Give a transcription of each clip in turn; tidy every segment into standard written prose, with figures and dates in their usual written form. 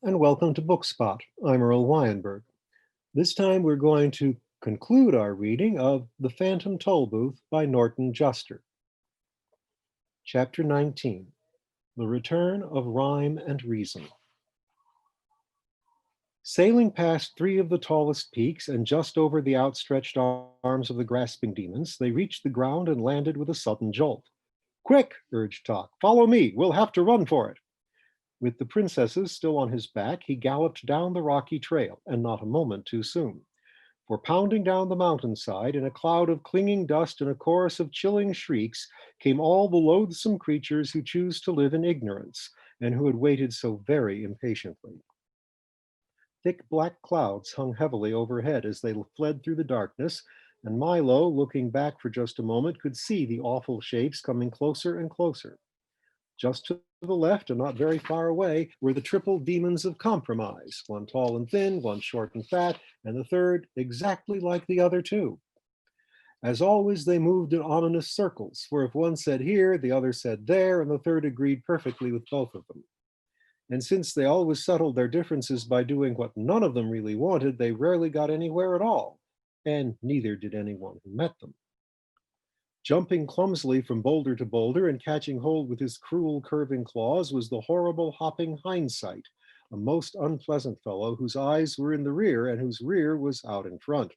and welcome to Bookspot. I'm Earl Wajenberg. This time we're going to conclude our reading of The Phantom Tollbooth by Norton Juster. Chapter 19, The Return of Rhyme and Reason. Sailing past three of the tallest peaks and just over the outstretched arms of the grasping demons, they reached the ground and landed with a sudden jolt. "Quick," urged Tok, "follow me, we'll have to run for it." With the princesses still on his back, he galloped down the rocky trail, and not a moment too soon. For pounding down the mountainside in a cloud of clinging dust and a chorus of chilling shrieks came all the loathsome creatures who choose to live in ignorance, and who had waited so very impatiently. Thick black clouds hung heavily overhead as they fled through the darkness, and Milo, looking back for just a moment, could see the awful shapes coming closer and closer. Just to the left and not very far away were the triple demons of compromise, one tall and thin, one short and fat, and the third exactly like the other two. As always, they moved in ominous circles, for if one said here, the other said there, and the third agreed perfectly with both of them. And since they always settled their differences by doing what none of them really wanted, they rarely got anywhere at all, and neither did anyone who met them. Jumping clumsily from boulder to boulder and catching hold with his cruel curving claws was the horrible hopping Hindsight, a most unpleasant fellow whose eyes were in the rear and whose rear was out in front.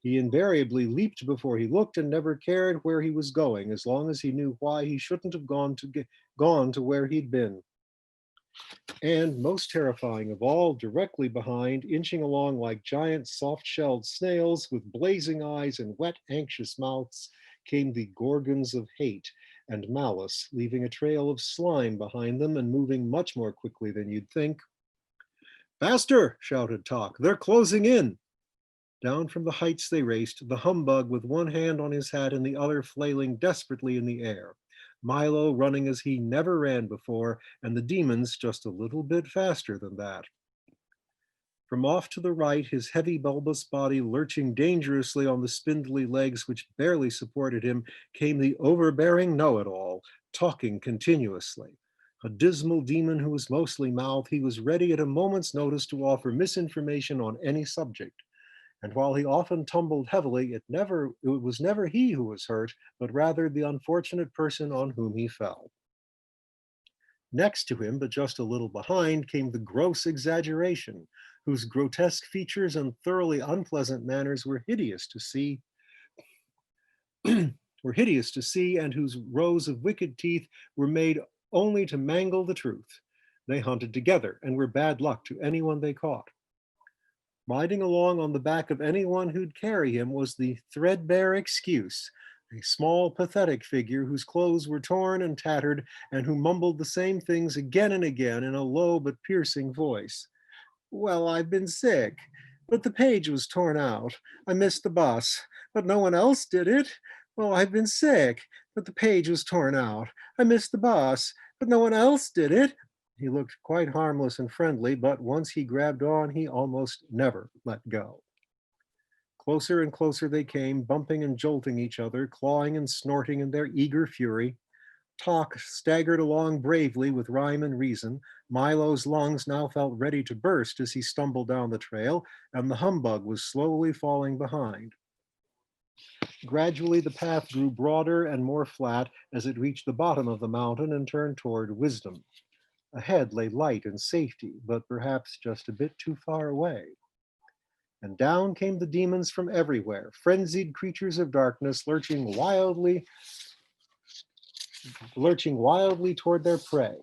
He invariably leaped before he looked and never cared where he was going, as long as he knew why he shouldn't have gone to where he'd been. And most terrifying of all, directly behind, inching along like giant soft-shelled snails with blazing eyes and wet, anxious mouths, came the Gorgons of hate and malice, leaving a trail of slime behind them and moving much more quickly than you'd think. "Faster!" shouted Tok. "They're closing in!" Down from the heights they raced, the humbug with one hand on his hat and the other flailing desperately in the air. Milo running as he never ran before, and the demons just a little bit faster than that. From off to the right, his heavy bulbous body lurching dangerously on the spindly legs which barely supported him, came the overbearing know-it-all, talking continuously. A dismal demon who was mostly mouth, he was ready at a moment's notice to offer misinformation on any subject. And while he often tumbled heavily, it was never he who was hurt, but rather the unfortunate person on whom he fell. Next to him, but just a little behind, came the gross exaggeration, whose grotesque features and thoroughly unpleasant manners were hideous to see, and whose rows of wicked teeth were made only to mangle the truth. They hunted together and were bad luck to anyone they caught. Riding along on the back of anyone who'd carry him was the threadbare Excuse, a small, pathetic figure whose clothes were torn and tattered and who mumbled the same things again and again in a low but piercing voice. "Well, I've been sick, but the page was torn out. I missed the bus, but no one else did it. Well, I've been sick, but the page was torn out. I missed the bus, but no one else did it." He looked quite harmless and friendly, but once he grabbed on, he almost never let go. Closer and closer they came, bumping and jolting each other, clawing and snorting in their eager fury. Tok staggered along bravely with rhyme and reason. Milo's lungs now felt ready to burst as he stumbled down the trail, and the humbug was slowly falling behind. Gradually, the path grew broader and more flat as it reached the bottom of the mountain and turned toward wisdom. Ahead lay light and safety, but perhaps just a bit too far away. And down came the demons from everywhere, frenzied creatures of darkness lurching wildly toward their prey.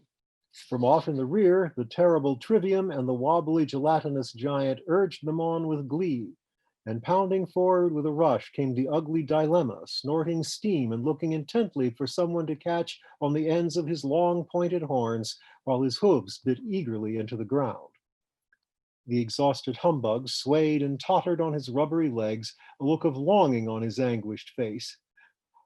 From off in the rear, the terrible Trivium and the wobbly gelatinous giant urged them on with glee. And pounding forward with a rush came the ugly Dilemma, snorting steam and looking intently for someone to catch on the ends of his long pointed horns, while his hooves bit eagerly into the ground. The exhausted humbug swayed and tottered on his rubbery legs, a look of longing on his anguished face.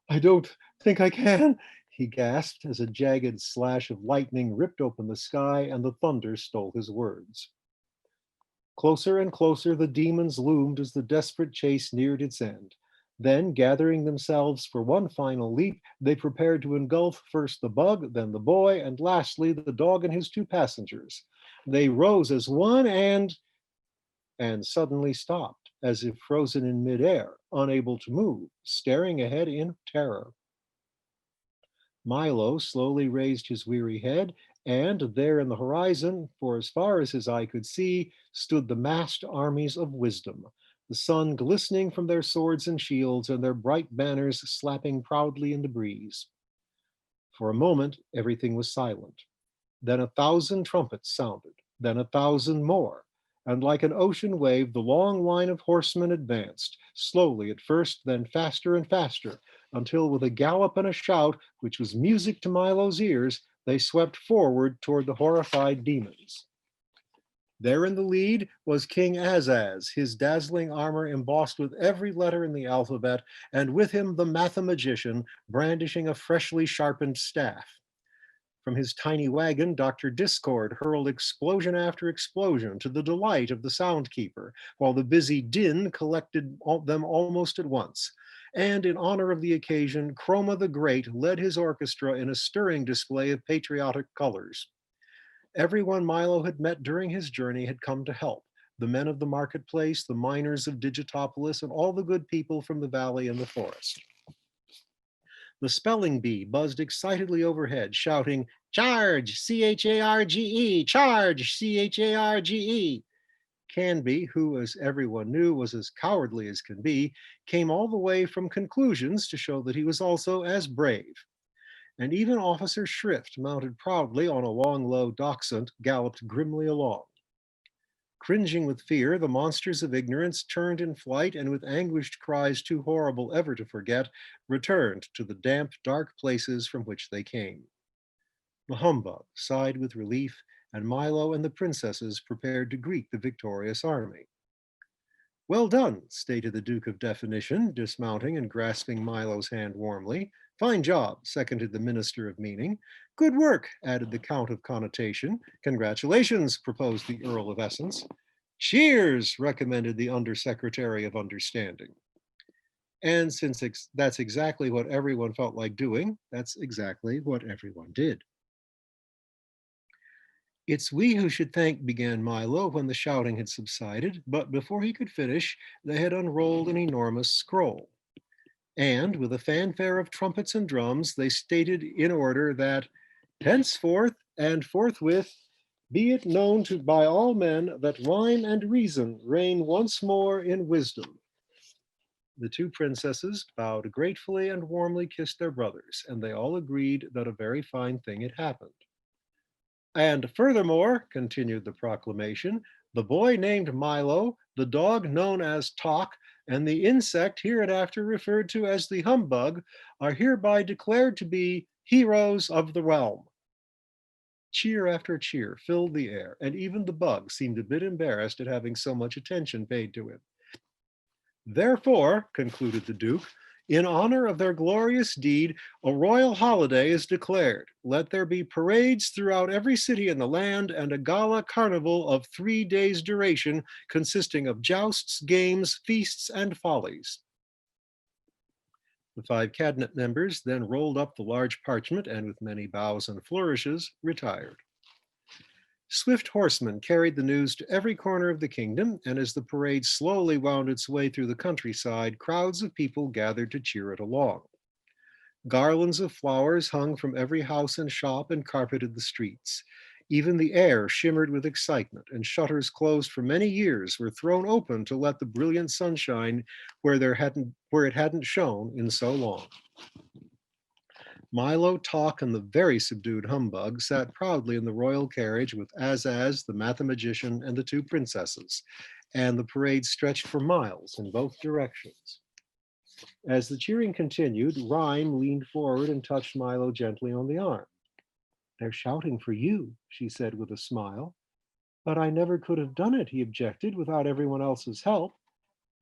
"I don't think I can," he gasped as a jagged slash of lightning ripped open the sky and the thunder stole his words. Closer and closer the demons loomed as the desperate chase neared its end. Then, gathering themselves for one final leap, they prepared to engulf first the bug, then the boy, and lastly the dog and his two passengers. They rose as one and suddenly stopped, as if frozen in midair, unable to move, staring ahead in terror. Milo slowly raised his weary head, and there in the horizon, for as far as his eye could see, stood the massed armies of wisdom, the sun glistening from their swords and shields, and their bright banners slapping proudly in the breeze. For a moment, everything was silent. Then 1,000 trumpets sounded, then 1,000 more, and like an ocean wave, the long line of horsemen advanced, slowly at first, then faster and faster, until with a gallop and a shout, which was music to Milo's ears, they swept forward toward the horrified demons. There in the lead was King Azaz, his dazzling armor embossed with every letter in the alphabet, and with him the mathemagician, brandishing a freshly sharpened staff. From his tiny wagon, Dr. Discord hurled explosion after explosion to the delight of the soundkeeper, while the busy din collected them almost at once. And in honor of the occasion, Chroma the Great led his orchestra in a stirring display of patriotic colors. Everyone Milo had met during his journey had come to help. The men of the marketplace, the miners of Digitopolis, and all the good people from the valley and the forest. The spelling bee buzzed excitedly overhead, shouting, "Charge, Charge, charge, Charge." Canby, who, as everyone knew, was as cowardly as can be, came all the way from Conclusions to show that he was also as brave. And even Officer Shrift, mounted proudly on a long, low dachshund, galloped grimly along. Cringing with fear, the monsters of ignorance turned in flight and with anguished cries too horrible ever to forget, returned to the damp, dark places from which they came. The humbug sighed with relief, and Milo and the princesses prepared to greet the victorious army. "Well done," stated the Duke of Definition, dismounting and grasping Milo's hand warmly. "Fine job," seconded the Minister of Meaning. "Good work," added the Count of Connotation. "Congratulations," proposed the Earl of Essence. "Cheers," recommended the Undersecretary of Understanding. And since that's exactly what everyone felt like doing, that's exactly what everyone did. "It's we who should thank," began Milo when the shouting had subsided, but before he could finish, they had unrolled an enormous scroll. And with a fanfare of trumpets and drums, they stated in order that henceforth and forthwith be it known by all men that rhyme and reason reign once more in wisdom. The two princesses bowed gratefully and warmly kissed their brothers, and they all agreed that a very fine thing had happened. "And furthermore," continued the proclamation, "the boy named Milo, the dog known as Talk, and the insect hereinafter referred to as the humbug are hereby declared to be heroes of the realm." Cheer after cheer filled the air, and even the bug seemed a bit embarrassed at having so much attention paid to him. "Therefore," concluded the Duke, "in honor of their glorious deed, a royal holiday is declared. Let there be parades throughout every city in the land and a gala carnival of 3 days' duration, consisting of jousts, games, feasts, and follies." The 5 cabinet members then rolled up the large parchment and, with many bows and flourishes, retired. Swift horsemen carried the news to every corner of the kingdom, and as the parade slowly wound its way through the countryside, crowds of people gathered to cheer it along. Garlands of flowers hung from every house and shop and carpeted the streets. Even the air shimmered with excitement, and shutters closed for many years were thrown open to let the brilliant sunshine where it hadn't shone in so long. Milo, Talk, and the very subdued humbug sat proudly in the royal carriage with Azaz, the mathemagician, and the 2 princesses, and the parade stretched for miles in both directions. As the cheering continued, Rhyme leaned forward and touched Milo gently on the arm. "They're shouting for you," she said with a smile. "But I never could have done it," he objected, "without everyone else's help."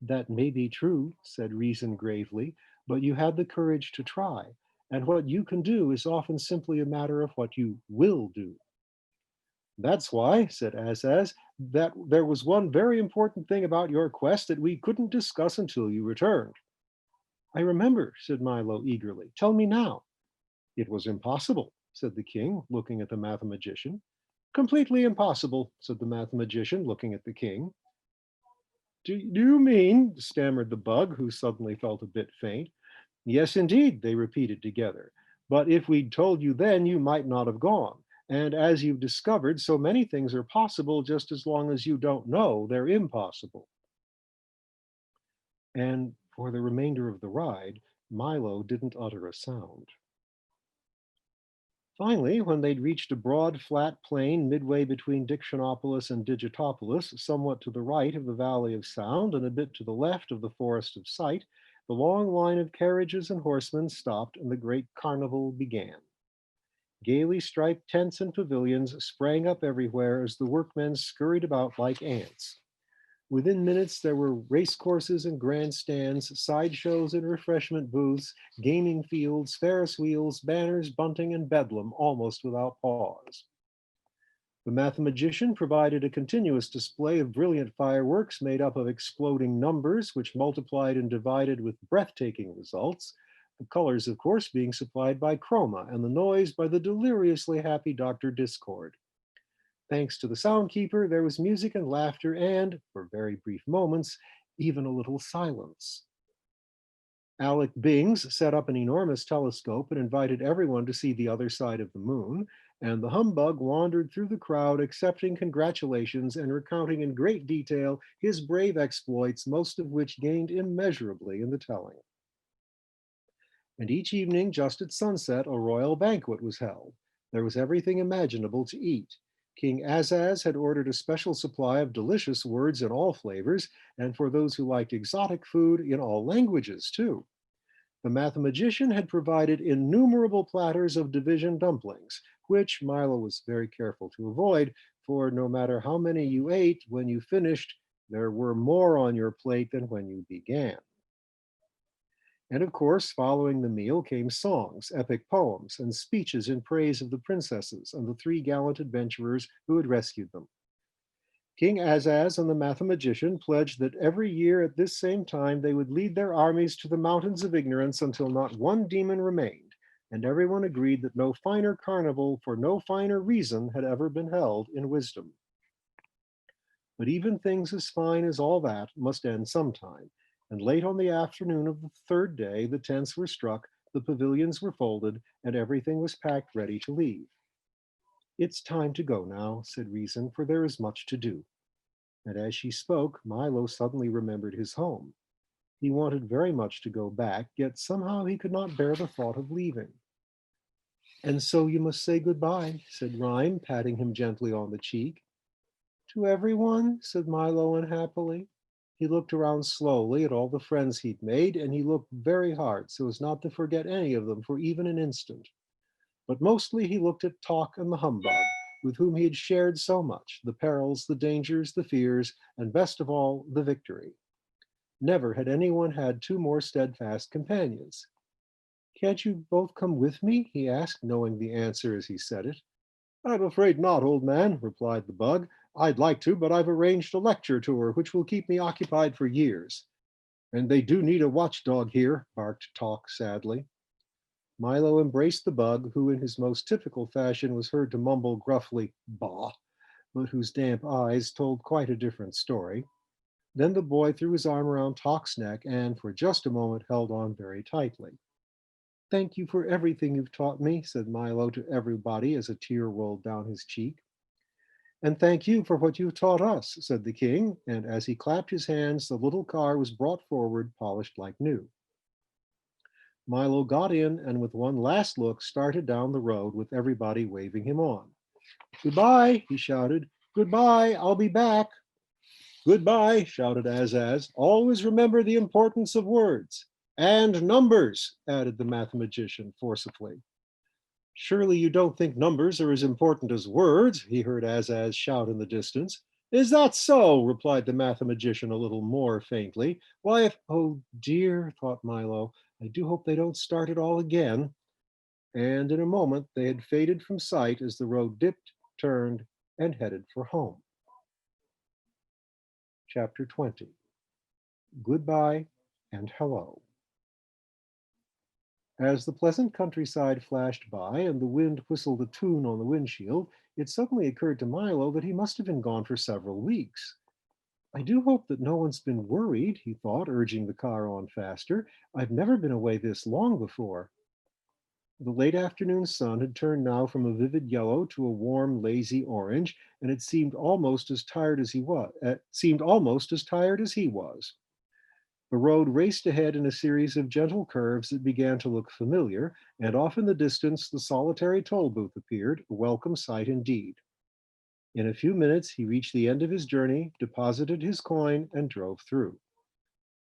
"That may be true," said Reason gravely, "but you had the courage to try. And what you can do is often simply a matter of what you will do." "That's why," said Azaz, "that there was one very important thing about your quest that we couldn't discuss until you returned." "I remember," said Milo eagerly. "Tell me now." "It was impossible," said the king, looking at the mathemagician. Completely impossible, said the mathematician, looking at the king. Do you mean, stammered the bug, who suddenly felt a bit faint. Yes, indeed, they repeated together. But if we'd told you then, you might not have gone. And as you've discovered, so many things are possible just as long as you don't know they're impossible. And for the remainder of the ride, Milo didn't utter a sound. Finally, when they'd reached a broad, flat plain midway between Dictionopolis and Digitopolis, somewhat to the right of the Valley of Sound and a bit to the left of the Forest of Sight, the long line of carriages and horsemen stopped and the great carnival began. Gaily striped tents and pavilions sprang up everywhere as the workmen scurried about like ants. Within minutes, there were racecourses and grandstands, sideshows and refreshment booths, gaming fields, Ferris wheels, banners, bunting, and bedlam almost without pause. The mathematician provided a continuous display of brilliant fireworks made up of exploding numbers, which multiplied and divided with breathtaking results, the colors, of course, being supplied by Chroma, and the noise by the deliriously happy Dr. Discord. Thanks to the soundkeeper, there was music and laughter and, for very brief moments, even a little silence. Alec Bings set up an enormous telescope and invited everyone to see the other side of the moon, and the humbug wandered through the crowd accepting congratulations and recounting in great detail his brave exploits, most of which gained immeasurably in the telling. And each evening, just at sunset, a royal banquet was held. There was everything imaginable to eat. King Azaz had ordered a special supply of delicious words in all flavors, and for those who liked exotic food, in all languages too. The mathematician had provided innumerable platters of division dumplings, which Milo was very careful to avoid, for no matter how many you ate, when you finished, there were more on your plate than when you began. And of course, following the meal came songs, epic poems, and speeches in praise of the princesses and the three gallant adventurers who had rescued them. King Azaz and the mathematician pledged that every year at this same time they would lead their armies to the mountains of ignorance until not one demon remained, and everyone agreed that no finer carnival for no finer reason had ever been held in wisdom. But even things as fine as all that must end sometime, and late on the afternoon of the third day, the tents were struck, the pavilions were folded, and everything was packed ready to leave. It's time to go now, said Reason, for there is much to do. And as she spoke, Milo suddenly remembered his home. He wanted very much to go back, yet somehow he could not bear the thought of leaving. And so you must say goodbye, said Rhyme, patting him gently on the cheek. To everyone, said Milo unhappily. He looked around slowly at all the friends he'd made, and he looked very hard so as not to forget any of them for even an instant. But mostly he looked at Talk and the humbug, with whom he had shared so much, the perils, the dangers, the fears, and best of all, the victory. Never had anyone had two more steadfast companions. Can't you both come with me? He asked, knowing the answer as he said it. I'm afraid not, old man, replied the bug. I'd like to, but I've arranged a lecture tour which will keep me occupied for years. And they do need a watchdog here, barked Talk sadly. Milo embraced the bug, who in his most typical fashion was heard to mumble gruffly, bah, but whose damp eyes told quite a different story. Then the boy threw his arm around Talk's neck and for just a moment held on very tightly. Thank you for everything you've taught me, said Milo to everybody as a tear rolled down his cheek. And thank you for what you've taught us, said the king, and as he clapped his hands, the little car was brought forward, polished like new. Milo got in and with one last look started down the road with everybody waving him on. Goodbye, he shouted. Goodbye, I'll be back. Goodbye, shouted Azaz. Always remember the importance of words. And numbers, added the mathematician forcibly. Surely you don't think numbers are as important as words, he heard Azaz shout in the distance. Is that so? Replied the mathematician a little more faintly. Why, if, oh dear, thought Milo, I do hope they don't start it all again. And in a moment they had faded from sight as the road dipped, turned, and headed for home. Chapter 20. Goodbye and hello. As the pleasant countryside flashed by and the wind whistled a tune on the windshield, it suddenly occurred to Milo that he must have been gone for several weeks. I do hope that no one's been worried, he thought, urging the car on faster. I've never been away this long before. The late afternoon sun had turned now from a vivid yellow to a warm, lazy orange, and it seemed almost as tired as he was. Seemed almost as tired as he was. The road raced ahead in a series of gentle curves that began to look familiar, and off in the distance the solitary toll booth appeared, a welcome sight indeed. In a few minutes he reached the end of his journey, deposited his coin, and drove through.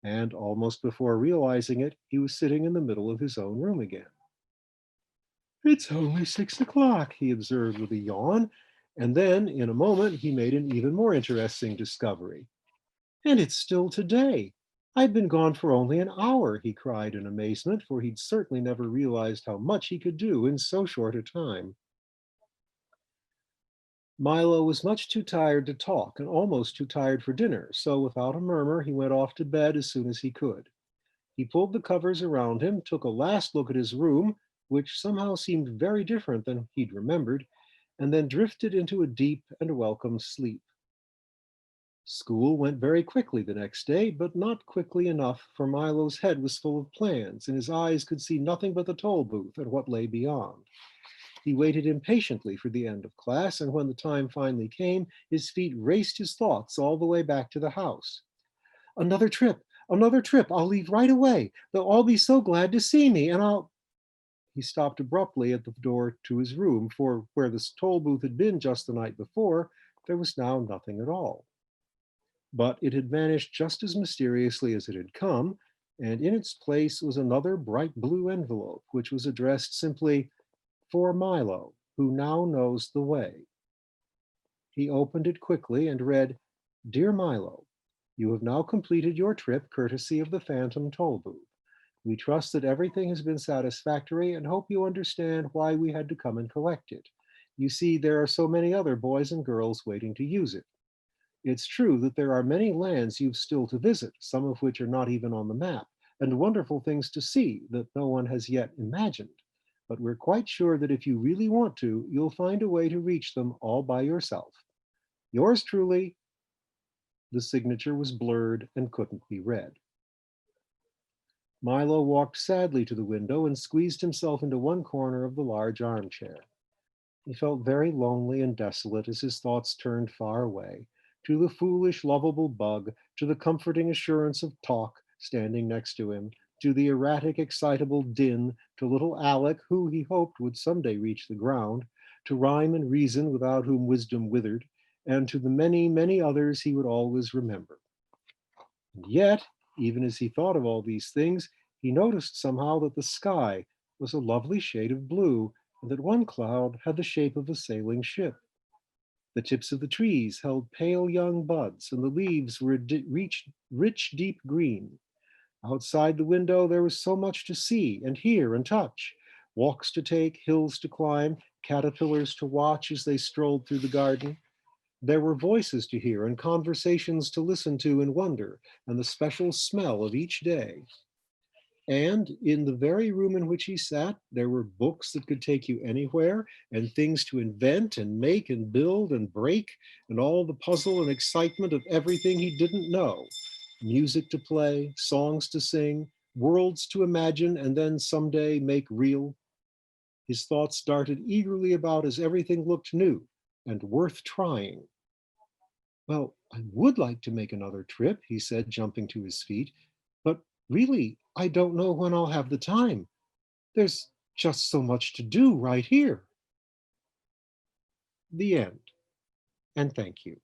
And almost before realizing it, he was sitting in the middle of his own room again. It's only 6 o'clock, he observed with a yawn, and then, in a moment, he made an even more interesting discovery. And it's still today. I've been gone for only an hour, he cried in amazement, for he'd certainly never realized how much he could do in so short a time. Milo was much too tired to talk and almost too tired for dinner, so without a murmur, he went off to bed as soon as he could. He pulled the covers around him, took a last look at his room, which somehow seemed very different than he'd remembered, and then drifted into a deep and welcome sleep. School went very quickly the next day, but not quickly enough, for Milo's head was full of plans, and his eyes could see nothing but the toll booth and what lay beyond. He waited impatiently for the end of class, and when the time finally came, his feet raced his thoughts all the way back to the house. Another trip, another trip. I'll leave right away. They'll all be so glad to see me, and I'll. He stopped abruptly at the door to his room, for where the toll booth had been just the night before, there was now nothing at all. But it had vanished just as mysteriously as it had come, and in its place was another bright blue envelope, which was addressed simply, For Milo, who now knows the way. He opened it quickly and read, Dear Milo, you have now completed your trip courtesy of the Phantom Toll Booth. We trust that everything has been satisfactory and hope you understand why we had to come and collect it. You see, there are so many other boys and girls waiting to use it. It's true that there are many lands you've still to visit, some of which are not even on the map, and wonderful things to see that no one has yet imagined. But we're quite sure that if you really want to, you'll find a way to reach them all by yourself. Yours truly, the signature was blurred and couldn't be read. Milo walked sadly to the window and squeezed himself into one corner of the large armchair. He felt very lonely and desolate as his thoughts turned far away, to the foolish, lovable bug, to the comforting assurance of talk standing next to him, to the erratic, excitable din, to little Alec, who he hoped would someday reach the ground, to rhyme and reason without whom wisdom withered, and to the many, many others he would always remember. And yet, even as he thought of all these things, he noticed somehow that the sky was a lovely shade of blue, and that one cloud had the shape of a sailing ship. The tips of the trees held pale young buds, and the leaves were a rich, deep green. Outside the window, there was so much to see and hear and touch, walks to take, hills to climb, caterpillars to watch as they strolled through the garden. There were voices to hear and conversations to listen to and wonder, and the special smell of each day. And in the very room in which he sat, there were books that could take you anywhere, and things to invent and make and build and break, and all the puzzle and excitement of everything he didn't know. Music to play, songs to sing, worlds to imagine, and then someday make real. His thoughts darted eagerly about as everything looked new and worth trying. Well, I would like to make another trip, he said, jumping to his feet, but really, I don't know when I'll have the time. There's just so much to do right here. The end, and thank you.